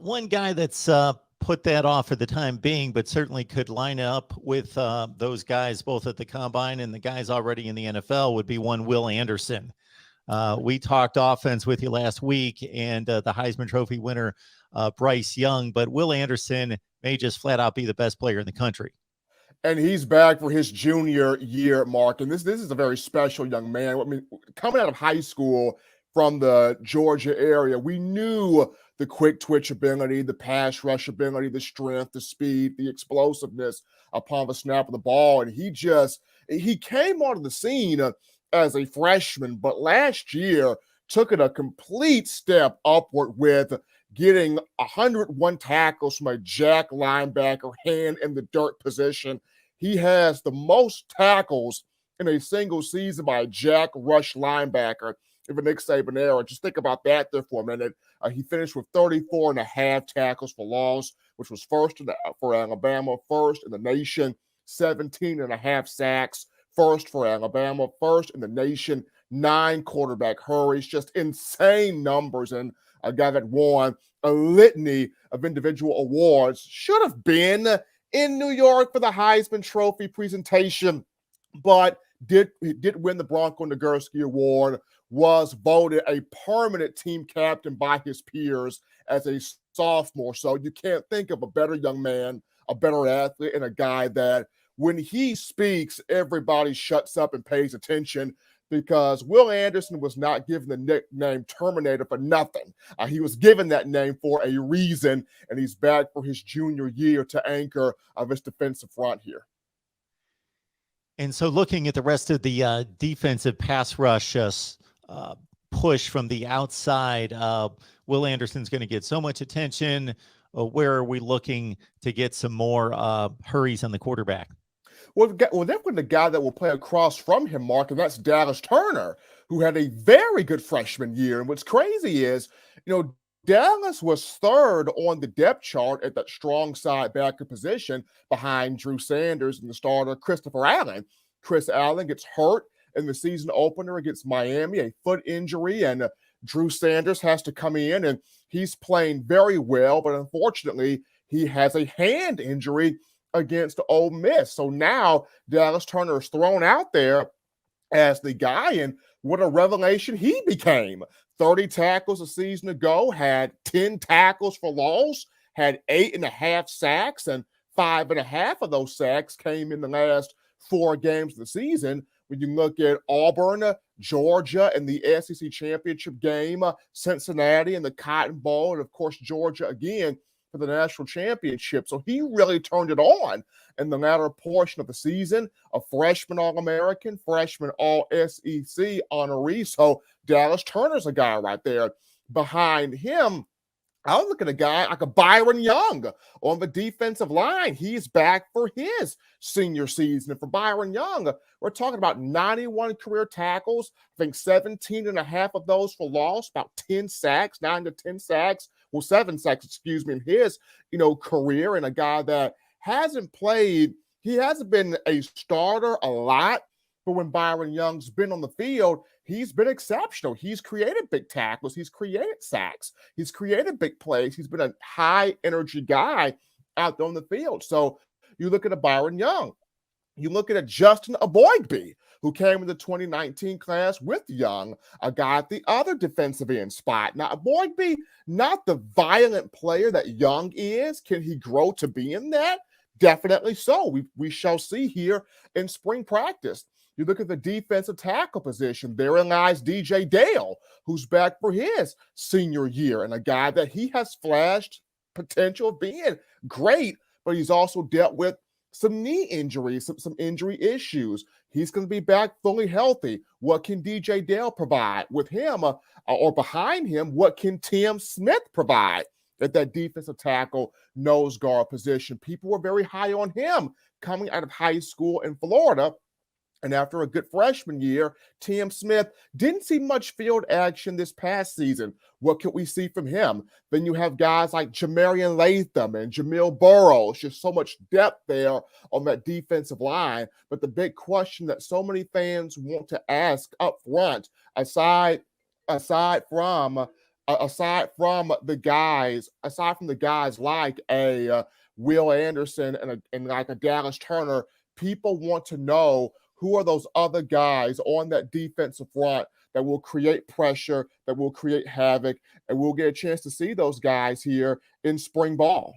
One guy that's put that off for the time being, but certainly could line up with those guys both at the combine and the guys already in the NFL would be one Will Anderson. We talked offense with you last week and the Heisman Trophy winner, Bryce Young, but Will Anderson may just flat out be the best player in the country. And he's back for his junior year, Mark. And this is a very special young man. I mean, coming out of high school from the Georgia area, we knew the quick twitch ability, the pass rush ability, the strength, the speed, the explosiveness upon the snap of the ball. And he came onto the scene as a freshman, but last year took it a complete step upward with getting 101 tackles from a jack linebacker, hand in the dirt position. He has the most tackles in a single season by a jack rush linebacker in the Nick Saban era. Just think about that there for a minute. He finished with 34 and a half tackles for loss, which was first for Alabama, first in the nation, 17 and a half sacks, first for Alabama, first in the nation, 9 quarterback hurries, just insane numbers. And a guy that won a litany of individual awards, should have been in New York for the Heisman Trophy presentation, but did win the Bronko Nagurski Award, was voted a permanent team captain by his peers as a sophomore. So you can't think of a better young man, a better athlete, and a guy that when he speaks, everybody shuts up and pays attention, because Will Anderson was not given the nickname Terminator for nothing. He was given that name for a reason, and he's back for his junior year to anchor his defensive front here. And so looking at the rest of the defensive pass rush push from the outside, Will Anderson's going to get so much attention. Where are we looking to get some more hurries on the quarterback? Well, they've got the guy that will play across from him, Mark, and that's Dallas Turner, who had a very good freshman year. And what's crazy is, Dallas was third on the depth chart at that strong side backer position behind Drew Sanders and the starter Christopher Allen. Chris Allen gets hurt in the season opener against Miami, a foot injury, and Drew Sanders has to come in, and he's playing very well, but unfortunately, he has a hand injury against Ole Miss. So now Dallas Turner is thrown out there as the guy, and what a revelation he became. 30 tackles a season ago, had 10 tackles for loss, had 8.5 sacks, and 5.5 of those sacks came in the last 4 games of the season. When you look at Auburn, Georgia, and the SEC championship game, Cincinnati and the Cotton Bowl, and of course Georgia again for the national championship. So he really turned it on in the latter portion of the season. A freshman All-American, freshman All-SEC honoree. So Dallas Turner's a guy right there. Behind him, I was looking at a guy like a Byron Young on the defensive line. He's back for his senior season. And for Byron Young, we're talking about 91 career tackles. I think 17 and a half of those for loss, about 10 sacks, 9 to 10 sacks. Well, 7 sacks, in his, career. And a guy that hasn't played, he hasn't been a starter a lot, but when Byron Young's been on the field, he's been exceptional. He's created big tackles. He's created sacks. He's created big plays. He's been a high-energy guy out there on the field. So you look at a Byron Young. You look at a Justin Aboigbe, who came in the 2019 class with Young, a guy at the other defensive end spot. Now, Aboigbe, not the violent player that Young is. Can he grow to be in that? Definitely so. We shall see here in spring practice. You look at the defensive tackle position. Therein lies DJ Dale, who's back for his senior year, and a guy that he has flashed potential of being great, but he's also dealt with some knee injuries, some injury issues. He's going to be back fully healthy. What can DJ Dale provide with him or behind him? What can Tim Smith provide at that defensive tackle nose guard position? People were very high on him coming out of high school in Florida. And after a good freshman year, Tim Smith didn't see much field action this past season. What could we see from him? Then you have guys like Jamarian Latham and Jamil Burrows. Just so much depth there on that defensive line. But the big question that so many fans want to ask up front, aside from aside from the guys, like a Will Anderson and like a Dallas Turner, people want to know who are those other guys on that defensive front that will create pressure, that will create havoc, and we'll get a chance to see those guys here in spring ball.